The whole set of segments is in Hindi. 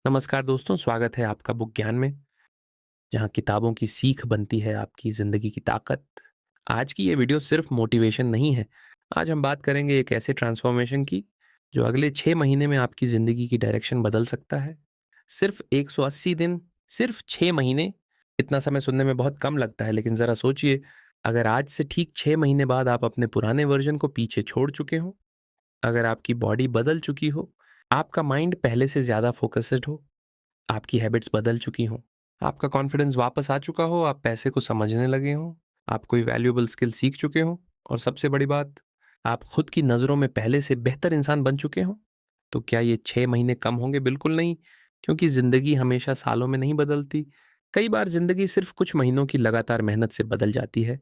नमस्कार दोस्तों, स्वागत है आपका बुक ज्ञान में, जहाँ किताबों की सीख बनती है आपकी ज़िंदगी की ताकत। आज की ये वीडियो सिर्फ मोटिवेशन नहीं है। आज हम बात करेंगे एक ऐसे ट्रांसफॉर्मेशन की, जो अगले 6 महीने में आपकी ज़िंदगी की डायरेक्शन बदल सकता है। सिर्फ 180 दिन, सिर्फ 6 महीने, इतना समय सुनने में बहुत कम लगता है, लेकिन ज़रा सोचिए, अगर आज से ठीक 6 महीने बाद आप अपने पुराने वर्ज़न को पीछे छोड़ चुके हों, अगर आपकी बॉडी बदल चुकी हो, आपका माइंड पहले से ज़्यादा फ़ोकस्ड हो, आपकी हैबिट्स बदल चुकी हों, आपका कॉन्फिडेंस वापस आ चुका हो, आप पैसे को समझने लगे हों, आप कोई वैल्यूएबल स्किल सीख चुके हों और सबसे बड़ी बात, आप खुद की नज़रों में पहले से बेहतर इंसान बन चुके हों, तो क्या ये 6 महीने कम होंगे? बिल्कुल नहीं, क्योंकि ज़िंदगी हमेशा सालों में नहीं बदलती। कई बार ज़िंदगी सिर्फ कुछ महीनों की लगातार मेहनत से बदल जाती है।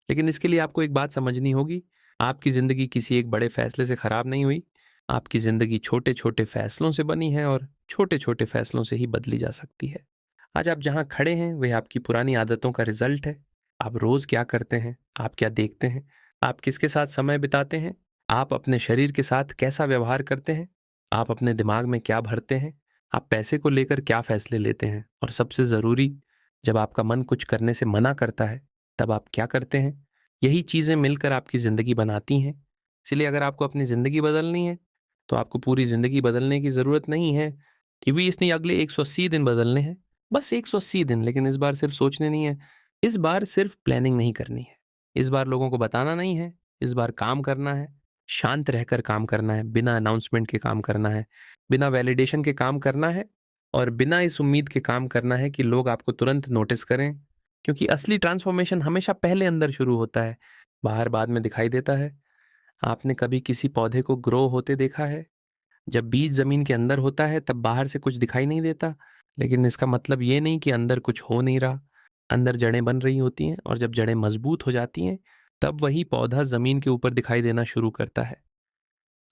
लेकिन इसके लिए आपको एक बात समझनी होगी, आपकी ज़िंदगी किसी एक बड़े फैसले से खराब नहीं हुई। आपकी ज़िंदगी छोटे-छोटे फैसलों से बनी है और छोटे-छोटे फैसलों से ही बदली जा सकती है। आज आप जहाँ खड़े हैं, वह आपकी पुरानी आदतों का रिज़ल्ट है। आप रोज़ क्या करते हैं? आप क्या देखते हैं? आप किसके साथ समय बिताते हैं? आप अपने शरीर के साथ कैसा व्यवहार करते हैं? आप अपने दिमाग में क्या भरते हैं? आप पैसे को लेकर क्या फैसले लेते हैं? और सबसे ज़रूरी, जब आपका मन कुछ करने से मना करता है, तब आप क्या करते हैं? यही चीज़ें मिलकर आपकी ज़िंदगी बनाती हैं। इसलिए अगर आपको अपनी ज़िंदगी बदलनी है, तो आपको पूरी ज़िंदगी बदलने की ज़रूरत नहीं है। ये भी इसने अगले 180 दिन बदलने हैं। बस 180 दिन, लेकिन इस बार सिर्फ सोचने नहीं है, इस बार सिर्फ प्लानिंग नहीं करनी है। इस बार लोगों को बताना नहीं है, इस बार काम करना है, शांत रहकर काम करना है, बिना अनाउंसमेंट के काम करना है, बिना वैलिडेशन के काम करना है और बिना इस उम्मीद के काम करना है कि लोग आपको तुरंत नोटिस करें। क्योंकि असली ट्रांसफॉर्मेशन हमेशा पहले अंदर शुरू होता है, बाहर बाद में दिखाई देता है। आपने कभी किसी पौधे को ग्रो होते देखा है? जब बीज ज़मीन के अंदर होता है तब बाहर से कुछ दिखाई नहीं देता, लेकिन इसका मतलब ये नहीं कि अंदर कुछ हो नहीं रहा। अंदर जड़ें बन रही होती हैं और जब जड़ें मजबूत हो जाती हैं, तब वही पौधा ज़मीन के ऊपर दिखाई देना शुरू करता है।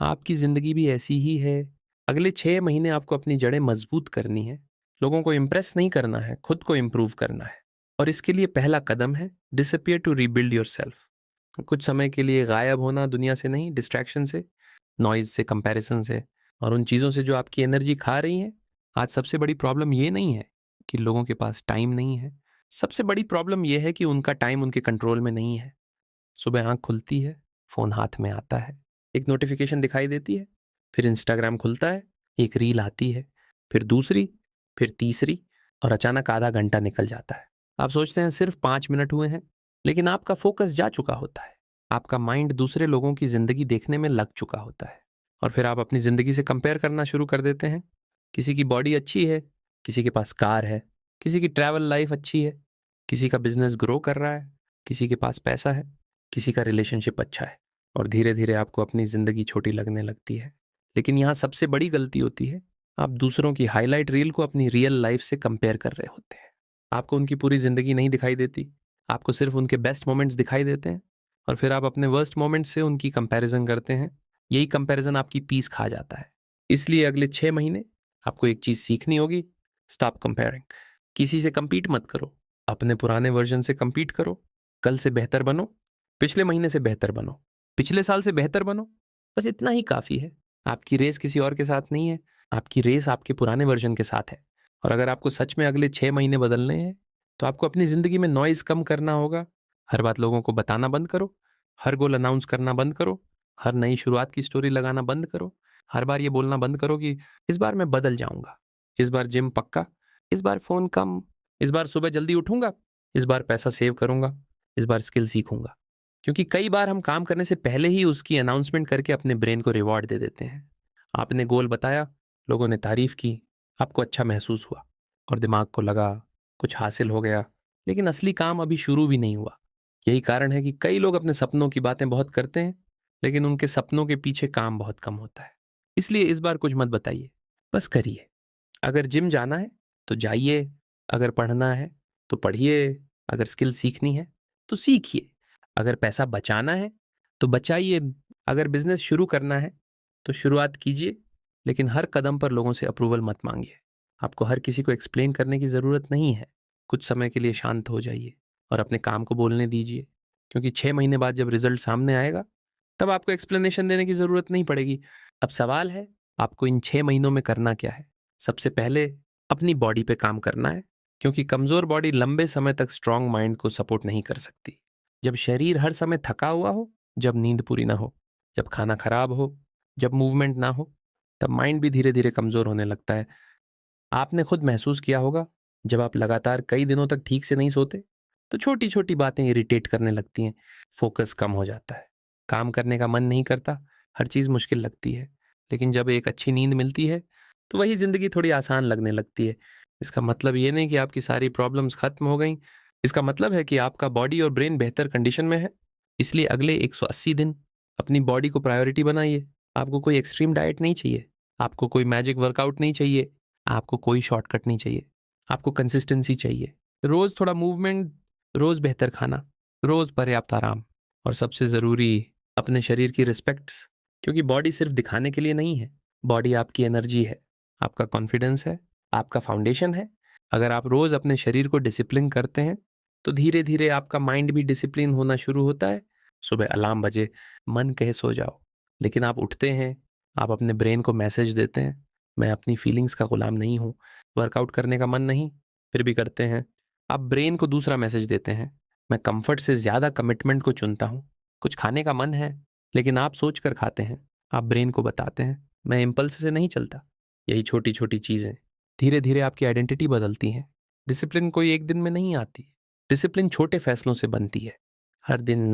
आपकी ज़िंदगी भी ऐसी ही है। अगले 6 महीने आपको अपनी जड़ें मजबूत करनी है। लोगों को इम्प्रेस नहीं करना है, खुद को इम्प्रूव करना है। और इसके लिए पहला कदम है डिसअपियर टू रीबिल्ड योरसेल्फ। कुछ समय के लिए गायब होना दुनिया से, नहीं, डिस्ट्रैक्शन से, नॉइज़ से, कंपैरिज़न से और उन चीज़ों से जो आपकी एनर्जी खा रही हैं। आज सबसे बड़ी प्रॉब्लम ये नहीं है कि लोगों के पास टाइम नहीं है। सबसे बड़ी प्रॉब्लम ये है कि उनका टाइम उनके कंट्रोल में नहीं है। सुबह आँख खुलती है, फ़ोन हाथ में आता है, एक नोटिफ़िकेशन दिखाई देती है, फिर इंस्टाग्राम खुलता है, एक रील आती है, फिर दूसरी, फिर तीसरी और अचानक आधा घंटा निकल जाता है। आप सोचते हैं सिर्फ 5 मिनट हुए हैं, लेकिन आपका फ़ोकस जा चुका होता है। आपका माइंड दूसरे लोगों की ज़िंदगी देखने में लग चुका होता है और फिर आप अपनी ज़िंदगी से कंपेयर करना शुरू कर देते हैं। किसी की बॉडी अच्छी है, किसी के पास कार है, किसी की ट्रैवल लाइफ़ अच्छी है, किसी का बिज़नेस ग्रो कर रहा है, किसी के पास पैसा है, किसी का रिलेशनशिप अच्छा है और धीरे-धीरे आपको अपनी ज़िंदगी छोटी लगने लगती है। लेकिन यहाँ सबसे बड़ी गलती होती है, आप दूसरों की हाइलाइट रील को अपनी रियल लाइफ़ से कंपेयर कर रहे होते हैं। आपको उनकी पूरी ज़िंदगी नहीं दिखाई देती, आपको सिर्फ़ उनके बेस्ट मोमेंट्स दिखाई देते हैं और फिर आप अपने वर्स्ट मोमेंट्स से उनकी कंपैरिज़न करते हैं। यही कंपैरिज़न आपकी पीस खा जाता है। इसलिए अगले 6 महीने आपको एक चीज़ सीखनी होगी, स्टॉप कंपेयरिंग। किसी से कम्पीट मत करो, अपने पुराने वर्ज़न से कम्पीट करो। कल से बेहतर बनो, पिछले महीने से बेहतर बनो, पिछले साल से बेहतर बनो। बस इतना ही काफ़ी है। आपकी रेस किसी और के साथ नहीं है, आपकी रेस आपके पुराने वर्ज़न के साथ है। और अगर आपको सच में अगले 6 महीने बदलने हैं, तो आपको अपनी ज़िंदगी में नॉइज़ कम करना होगा। हर बात लोगों को बताना बंद करो, हर गोल अनाउंस करना बंद करो, हर नई शुरुआत की स्टोरी लगाना बंद करो, हर बार ये बोलना बंद करो कि इस बार मैं बदल जाऊँगा, इस बार जिम पक्का, इस बार फ़ोन कम, इस बार सुबह जल्दी उठूँगा, इस बार पैसा सेव करूँगा, इस बार स्किल सीखूँगा। क्योंकि कई बार हम काम करने से पहले ही उसकी अनाउंसमेंट करके अपने ब्रेन को रिवॉर्ड दे देते हैं। आपने गोल बताया, लोगों ने तारीफ़ की, आपको अच्छा महसूस हुआ और दिमाग को लगा कुछ हासिल हो गया, लेकिन असली काम अभी शुरू भी नहीं हुआ। यही कारण है कि कई लोग अपने सपनों की बातें बहुत करते हैं, लेकिन उनके सपनों के पीछे काम बहुत कम होता है। इसलिए इस बार कुछ मत बताइए, बस करिए। अगर जिम जाना है तो जाइए, अगर पढ़ना है तो पढ़िए, अगर स्किल सीखनी है तो सीखिए, अगर पैसा बचाना है तो बचाइए, अगर बिजनेस शुरू करना है तो शुरुआत कीजिए, लेकिन हर कदम पर लोगों से अप्रूवल मत मांगिए। आपको हर किसी को एक्सप्लेन करने की ज़रूरत नहीं है। कुछ समय के लिए शांत हो जाइए और अपने काम को बोलने दीजिए, क्योंकि 6 महीने बाद जब रिजल्ट सामने आएगा, तब आपको एक्सप्लेनेशन देने की ज़रूरत नहीं पड़ेगी। अब सवाल है, आपको इन 6 महीनों में करना क्या है? सबसे पहले अपनी बॉडी पे काम करना है, क्योंकि कमज़ोर बॉडी लंबे समय तक स्ट्रांग माइंड को सपोर्ट नहीं कर सकती। जब शरीर हर समय थका हुआ हो, जब नींद पूरी ना हो, जब खाना खराब हो, जब मूवमेंट ना हो, तब माइंड भी धीरे धीरे कमज़ोर होने लगता है। आपने खुद महसूस किया होगा, जब आप लगातार कई दिनों तक ठीक से नहीं सोते, तो छोटी छोटी बातें इरिटेट करने लगती हैं, फोकस कम हो जाता है, काम करने का मन नहीं करता, हर चीज़ मुश्किल लगती है। लेकिन जब एक अच्छी नींद मिलती है, तो वही ज़िंदगी थोड़ी आसान लगने लगती है। इसका मतलब ये नहीं कि आपकी सारी प्रॉब्लम्स खत्म हो गई, इसका मतलब है कि आपका बॉडी और ब्रेन बेहतर कंडीशन में है। इसलिए अगले 180 दिन अपनी बॉडी को प्रायोरिटी बनाइए। आपको कोई एक्सट्रीम डाइट नहीं चाहिए, आपको कोई मैजिक वर्कआउट नहीं चाहिए, आपको कोई शॉर्टकट नहीं चाहिए, आपको कंसिस्टेंसी चाहिए। रोज थोड़ा मूवमेंट, रोज बेहतर खाना, रोज पर्याप्त आराम, और सबसे ज़रूरी अपने शरीर की रिस्पेक्ट, क्योंकि बॉडी सिर्फ दिखाने के लिए नहीं है। बॉडी आपकी एनर्जी है, आपका कॉन्फिडेंस है, आपका फाउंडेशन है। अगर आप रोज अपने शरीर को डिसिप्लिन करते हैं, तो धीरे धीरे आपका माइंड भी डिसिप्लिन होना शुरू होता है। सुबह अलार्म बजे, मन कहे सो जाओ, लेकिन आप उठते हैं, आप अपने ब्रेन को मैसेज देते हैं, मैं अपनी फीलिंग्स का गुलाम नहीं हूँ। वर्कआउट करने का मन नहीं, फिर भी करते हैं। आप ब्रेन को दूसरा मैसेज देते हैं, मैं कंफर्ट से ज़्यादा कमिटमेंट को चुनता हूँ। कुछ खाने का मन है, लेकिन आप सोच कर खाते हैं। आप ब्रेन को बताते हैं, मैं इम्पल्स से नहीं चलता। यही छोटी छोटी चीज़ें धीरे धीरे आपकी आइडेंटिटी बदलती हैं। डिसिप्लिन कोई एक दिन में नहीं आती, डिसिप्लिन छोटे फैसलों से बनती है। हर दिन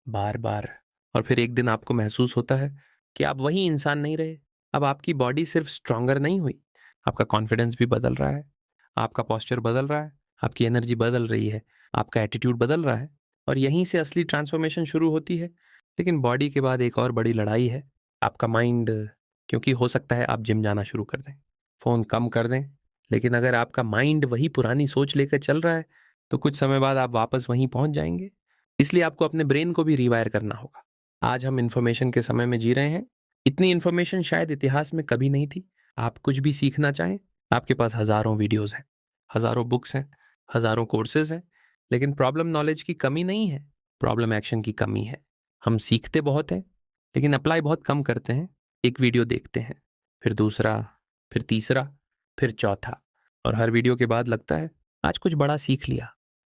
बार बार, और फिर एक दिन आपको महसूस होता है कि आप वही इंसान नहीं रहे। अब आपकी बॉडी सिर्फ स्ट्रांगर नहीं हुई, आपका कॉन्फिडेंस भी बदल रहा है, आपका पोस्चर बदल रहा है, आपकी एनर्जी बदल रही है, आपका एटीट्यूड बदल रहा है। और यहीं से असली ट्रांसफॉर्मेशन शुरू होती है। लेकिन बॉडी के बाद एक और बड़ी लड़ाई है, आपका माइंड। क्योंकि हो सकता है आप जिम जाना शुरू कर दें, फ़ोन कम कर दें, लेकिन अगर आपका माइंड वही पुरानी सोच लेकर चल रहा है, तो कुछ समय बाद आप वापस वहीं पहुंच जाएंगे। इसलिए आपको अपने ब्रेन को भी रिवायर करना होगा। आज हम इन्फॉर्मेशन के समय में जी रहे हैं, इतनी इन्फॉर्मेशन शायद इतिहास में कभी नहीं थी। आप कुछ भी सीखना चाहें, आपके पास हज़ारों वीडियोज़ हैं, हज़ारों बुक्स हैं, हज़ारों कोर्सेज़ हैं, लेकिन प्रॉब्लम नॉलेज की कमी नहीं है, प्रॉब्लम एक्शन की कमी है। हम सीखते बहुत हैं, लेकिन अप्लाई बहुत कम करते हैं। एक वीडियो देखते हैं, फिर दूसरा, फिर तीसरा, फिर चौथा, और हर वीडियो के बाद लगता है आज कुछ बड़ा सीख लिया।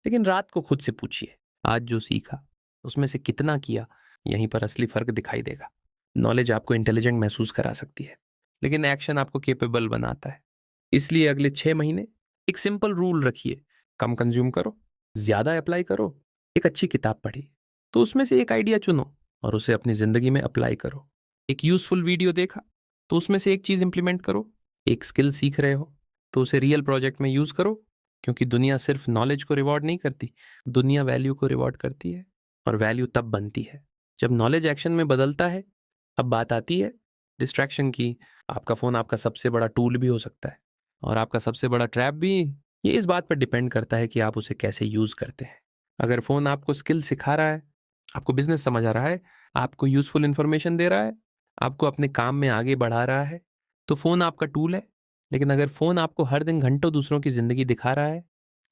लेकिन रात को खुद से पूछिए, आज जो सीखा उसमें से कितना किया? यहीं पर असली फ़र्क दिखाई देगा। नॉलेज आपको इंटेलिजेंट महसूस करा सकती है, लेकिन एक्शन आपको केपेबल बनाता है। इसलिए अगले 6 महीने एक सिंपल रूल रखिए, कम कंज्यूम करो, ज़्यादा अप्लाई करो। एक अच्छी किताब पढ़ी, तो उसमें से एक आइडिया चुनो और उसे अपनी ज़िंदगी में अप्लाई करो। एक यूज़फुल वीडियो देखा, तो उसमें से एक चीज़ इंप्लीमेंट करो। एक स्किल सीख रहे हो, तो उसे रियल प्रोजेक्ट में यूज़ करो, क्योंकि दुनिया सिर्फ नॉलेज को रिवॉर्ड नहीं करती, दुनिया वैल्यू को रिवॉर्ड करती है। और वैल्यू तब बनती है जब नॉलेज एक्शन में बदलता है। अब बात आती है डिस्ट्रैक्शन की। आपका फ़ोन आपका सबसे बड़ा टूल भी हो सकता है, और आपका सबसे बड़ा ट्रैप भी। ये इस बात पर डिपेंड करता है कि आप उसे कैसे यूज़ करते हैं। अगर फ़ोन आपको स्किल सिखा रहा है, आपको बिजनेस समझा रहा है, आपको यूज़फुल इन्फॉर्मेशन दे रहा है, आपको अपने काम में आगे बढ़ा रहा है, तो फ़ोन आपका टूल है। लेकिन अगर फ़ोन आपको हर दिन घंटों दूसरों की ज़िंदगी दिखा रहा है,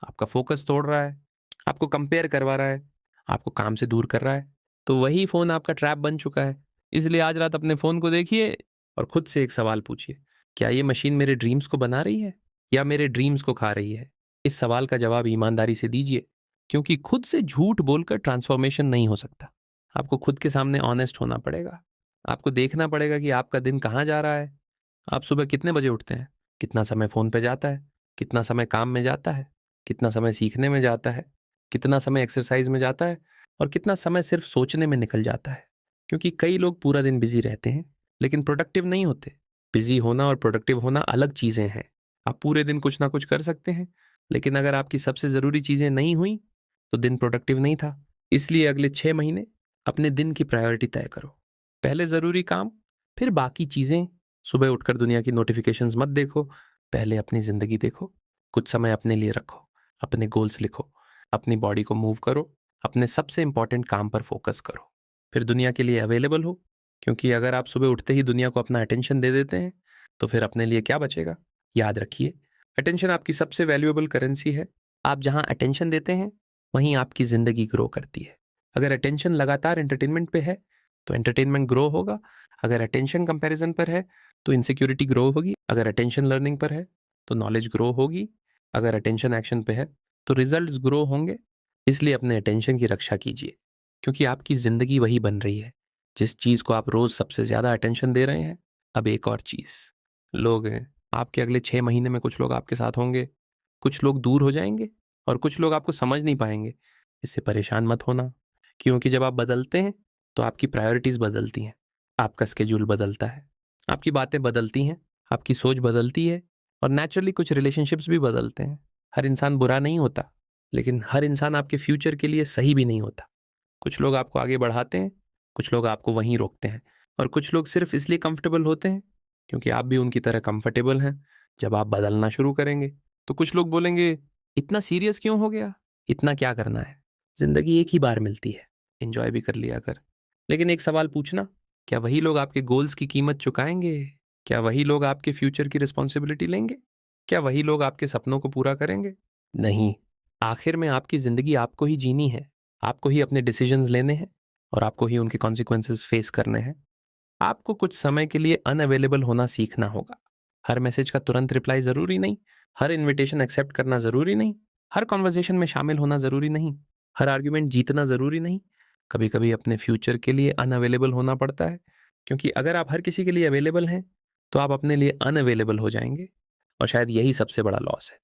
आपका फोकस तोड़ रहा है, आपको कंपेयर करवा रहा है, आपको काम से दूर कर रहा है, तो वही फ़ोन आपका ट्रैप बन चुका है। इसलिए आज रात अपने फ़ोन को देखिए और खुद से एक सवाल पूछिए, क्या ये मशीन मेरे ड्रीम्स को बना रही है या मेरे ड्रीम्स को खा रही है? इस सवाल का जवाब ईमानदारी से दीजिए, क्योंकि खुद से झूठ बोलकर ट्रांसफॉर्मेशन नहीं हो सकता। आपको खुद के सामने ऑनेस्ट होना पड़ेगा। आपको देखना पड़ेगा कि आपका दिन कहाँ जा रहा है। आप सुबह कितने बजे उठते हैं? कितना समय फ़ोन पे जाता है? कितना समय काम में जाता है? कितना समय सीखने में जाता है? कितना समय एक्सरसाइज में जाता है? और कितना समय सिर्फ सोचने में निकल जाता है? क्योंकि कई लोग पूरा दिन बिजी रहते हैं, लेकिन प्रोडक्टिव नहीं होते। बिजी होना और प्रोडक्टिव होना अलग चीज़ें हैं। आप पूरे दिन कुछ ना कुछ कर सकते हैं, लेकिन अगर आपकी सबसे ज़रूरी चीज़ें नहीं हुई, तो दिन प्रोडक्टिव नहीं था। इसलिए अगले 6 महीने अपने दिन की प्रायोरिटी तय करो। पहले ज़रूरी काम, फिर बाकी चीज़ें। सुबह उठकर दुनिया की नोटिफिकेशंस मत देखो, पहले अपनी ज़िंदगी देखो। कुछ समय अपने लिए रखो, अपने गोल्स लिखो, अपनी बॉडी को मूव करो, अपने सबसे इंपॉर्टेंट काम पर फोकस करो, फिर दुनिया के लिए अवेलेबल हो। क्योंकि अगर आप सुबह उठते ही दुनिया को अपना अटेंशन दे देते हैं, तो फिर अपने लिए क्या बचेगा? याद रखिए, अटेंशन आपकी सबसे वैल्यूएबल करेंसी है। आप जहाँ अटेंशन देते हैं, वहीं आपकी ज़िंदगी ग्रो करती है। अगर अटेंशन लगातार एंटरटेनमेंट पे है, तो एंटरटेनमेंट ग्रो होगा। अगर अटेंशन कंपैरिजन पर है, तो इनसिक्योरिटी ग्रो होगी। अगर अटेंशन लर्निंग पर है तो नॉलेज ग्रो होगी। अगर अटेंशन एक्शन पे है तो रिजल्ट्स ग्रो होंगे। इसलिए अपने अटेंशन की रक्षा कीजिए, क्योंकि आपकी ज़िंदगी वही बन रही है जिस चीज़ को आप रोज़ सबसे ज़्यादा अटेंशन दे रहे हैं। अब एक और चीज़, लोग हैं आपके अगले 6 महीने में, कुछ लोग आपके साथ होंगे, कुछ लोग दूर हो जाएंगे और कुछ लोग आपको समझ नहीं पाएंगे। इससे परेशान मत होना, क्योंकि जब आप बदलते हैं तो आपकी प्रायोरिटीज़ बदलती हैं, आपका स्केड्यूल बदलता है, आपकी बातें बदलती हैं, आपकी सोच बदलती है और नेचुरली कुछ रिलेशनशिप्स भी बदलते हैं। हर इंसान बुरा नहीं होता, लेकिन हर इंसान आपके फ्यूचर के लिए सही भी नहीं होता। कुछ लोग आपको आगे बढ़ाते हैं, कुछ लोग आपको वहीं रोकते हैं और कुछ लोग सिर्फ इसलिए कंफर्टेबल होते हैं क्योंकि आप भी उनकी तरह कंफर्टेबल हैं। जब आप बदलना शुरू करेंगे तो कुछ लोग बोलेंगे, इतना सीरियस क्यों हो गया, इतना क्या करना है, जिंदगी एक ही बार मिलती है, एंजॉय भी कर लिया कर। लेकिन एक सवाल पूछना, क्या वही लोग आपके गोल्स की कीमत चुकाएंगे? क्या वही लोग आपके फ्यूचर की रिस्पॉन्सिबिलिटी लेंगे? क्या वही लोग आपके सपनों को पूरा करेंगे? नहीं। आखिर में आपकी जिंदगी आपको ही जीनी है, आपको ही अपने डिसीजंस लेने हैं और आपको ही उनके कॉन्सिक्वेंसेस फेस करने हैं। आपको कुछ समय के लिए अनअवेलेबल होना सीखना होगा। हर मैसेज का तुरंत रिप्लाई जरूरी नहीं, हर इनविटेशन एक्सेप्ट करना जरूरी नहीं, हर कॉन्वर्जेशन में शामिल होना जरूरी नहीं, हर आर्ग्यूमेंट जीतना जरूरी नहीं। कभी कभी अपने फ्यूचर के लिए अनअवेलेबल होना पड़ता है, क्योंकि अगर आप हर किसी के लिए अवेलेबल हैं तो आप अपने लिए अनअवेलेबल हो जाएंगे और शायद यही सबसे बड़ा लॉस है।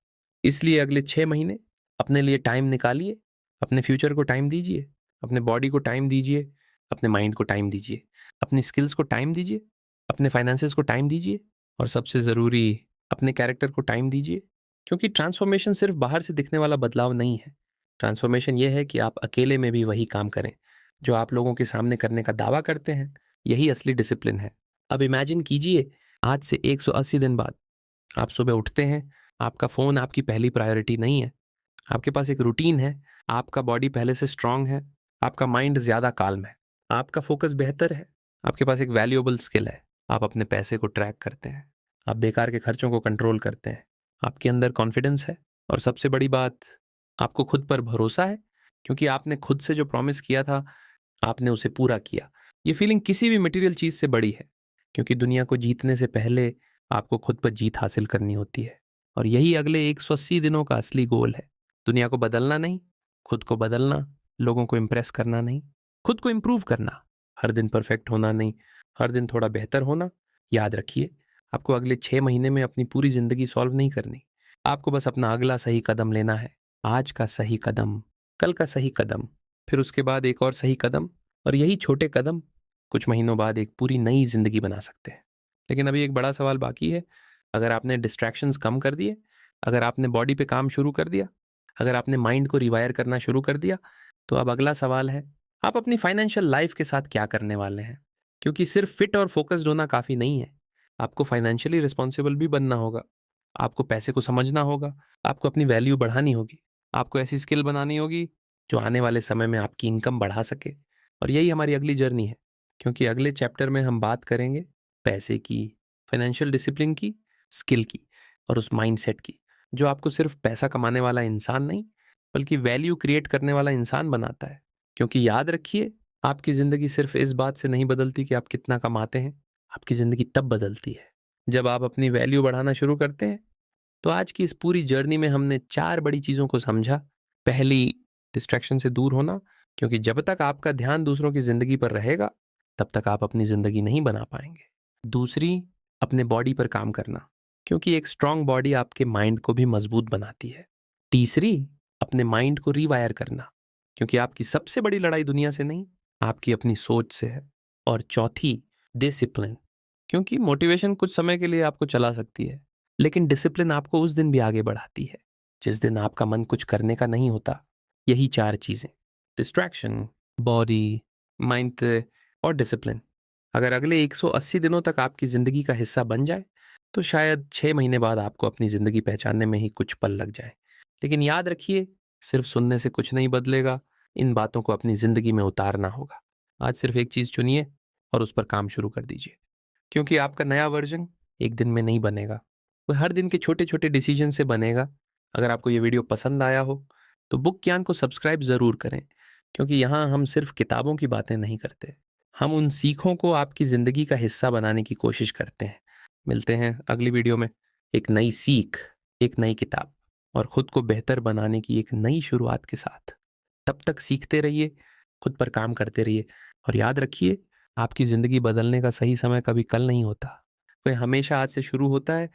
इसलिए अगले 6 महीने अपने लिए टाइम निकालिए, अपने फ्यूचर को टाइम दीजिए, अपने बॉडी को टाइम दीजिए, अपने माइंड को टाइम दीजिए, अपनी स्किल्स को टाइम दीजिए, अपने फाइनेंसेस को टाइम दीजिए और सबसे ज़रूरी, अपने कैरेक्टर को टाइम दीजिए। क्योंकि ट्रांसफॉर्मेशन सिर्फ बाहर से दिखने वाला बदलाव नहीं है। ट्रांसफॉर्मेशन ये है कि आप अकेले में भी वही काम करें जो आप लोगों के सामने करने का दावा करते हैं। यही असली डिसिप्लिन है। अब इमेजिन कीजिए, आज से 180 दिन बाद आप सुबह उठते हैं, आपका फ़ोन आपकी पहली प्रायोरिटी नहीं है, आपके पास एक रूटीन है, आपका बॉडी पहले से स्ट्रांग है, आपका माइंड ज़्यादा काल्म है, आपका फोकस बेहतर है, आपके पास एक वैल्यूएबल स्किल है, आप अपने पैसे को ट्रैक करते हैं, आप बेकार के खर्चों को कंट्रोल करते हैं, आपके अंदर कॉन्फिडेंस है और सबसे बड़ी बात, आपको खुद पर भरोसा है, क्योंकि आपने खुद से जो प्रॉमिस किया था आपने उसे पूरा किया। ये फीलिंग किसी भी मटेरियल चीज़ से बड़ी है, क्योंकि दुनिया को जीतने से पहले आपको खुद पर जीत हासिल करनी होती है और यही अगले 180 दिनों का असली गोल है। दुनिया को बदलना नहीं, खुद को बदलना, लोगों को इम्प्रेस करना नहीं, खुद को इम्प्रूव करना। हर दिन परफेक्ट होना नहीं, हर दिन थोड़ा बेहतर होना। याद रखिए, आपको अगले 6 महीने में अपनी पूरी जिंदगी सॉल्व नहीं करनी, आपको बस अपना अगला सही कदम लेना है। आज का सही कदम, कल का सही कदम, फिर उसके बाद एक और सही कदम, और यही छोटे कदम कुछ महीनों बाद एक पूरी नई जिंदगी बना सकते हैं। लेकिन अभी एक बड़ा सवाल बाकी है। अगर आपने डिस्ट्रैक्शंस कम कर दिए, अगर आपने बॉडी पे काम शुरू कर दिया, अगर आपने माइंड को रिवायर करना शुरू कर दिया, तो अब अगला सवाल है, आप अपनी फाइनेंशियल लाइफ के साथ क्या करने वाले हैं? क्योंकि सिर्फ फिट और फोकस्ड होना काफ़ी नहीं है, आपको फाइनेंशियली रिस्पॉन्सिबल भी बनना होगा। आपको पैसे को समझना होगा, आपको अपनी वैल्यू बढ़ानी होगी, आपको ऐसी स्किल बनानी होगी जो आने वाले समय में आपकी इनकम बढ़ा सके। और यही हमारी अगली जर्नी है, क्योंकि अगले चैप्टर में हम बात करेंगे पैसे की, फाइनेंशियल डिसिप्लिन की, स्किल की और उस माइंडसेट की जो आपको सिर्फ पैसा कमाने वाला इंसान नहीं, बल्कि वैल्यू क्रिएट करने वाला इंसान बनाता है। क्योंकि याद रखिए, आपकी ज़िंदगी सिर्फ इस बात से नहीं बदलती कि आप कितना कमाते हैं, आपकी ज़िंदगी तब बदलती है जब आप अपनी वैल्यू बढ़ाना शुरू करते हैं। तो आज की इस पूरी जर्नी में हमने 4 बड़ी चीज़ों को समझा। पहली, डिस्ट्रैक्शन से दूर होना, क्योंकि जब तक आपका ध्यान दूसरों की ज़िंदगी पर रहेगा तब तक आप अपनी ज़िंदगी नहीं बना पाएंगे। दूसरी, अपने बॉडी पर काम करना, क्योंकि एक स्ट्रांग बॉडी आपके माइंड को भी मजबूत बनाती है। तीसरी, अपने माइंड को रीवायर करना, क्योंकि आपकी सबसे बड़ी लड़ाई दुनिया से नहीं, आपकी अपनी सोच से है। और चौथी, डिसिप्लिन, क्योंकि मोटिवेशन कुछ समय के लिए आपको चला सकती है, लेकिन डिसिप्लिन आपको उस दिन भी आगे बढ़ाती है जिस दिन आपका मन कुछ करने का नहीं होता। यही 4 चीज़ें, डिस्ट्रैक्शन, बॉडी, माइंड और डिसिप्लिन, अगर अगले 180 दिनों तक आपकी ज़िंदगी का हिस्सा बन जाए तो शायद 6 महीने बाद आपको अपनी ज़िंदगी पहचानने में ही कुछ पल लग जाए। लेकिन याद रखिए, सिर्फ सुनने से कुछ नहीं बदलेगा, इन बातों को अपनी ज़िंदगी में उतारना होगा। आज सिर्फ एक चीज़ चुनिए और उस पर काम शुरू कर दीजिए, क्योंकि आपका नया वर्जन एक दिन में नहीं बनेगा, वो हर दिन के छोटे छोटे डिसीजन से बनेगा। अगर आपको ये वीडियो पसंद आया हो तो बुक ज्ञान को सब्सक्राइब ज़रूर करें, क्योंकि यहाँ हम सिर्फ किताबों की बातें नहीं करते, हम उन सीखों को आपकी ज़िंदगी का हिस्सा बनाने की कोशिश करते हैं। मिलते हैं अगली वीडियो में एक नई सीख, एक नई किताब और खुद को बेहतर बनाने की एक नई शुरुआत के साथ। तब तक सीखते रहिए, खुद पर काम करते रहिए और याद रखिए, आपकी ज़िंदगी बदलने का सही समय कभी कल नहीं होता। वह हमेशा आज से शुरू होता है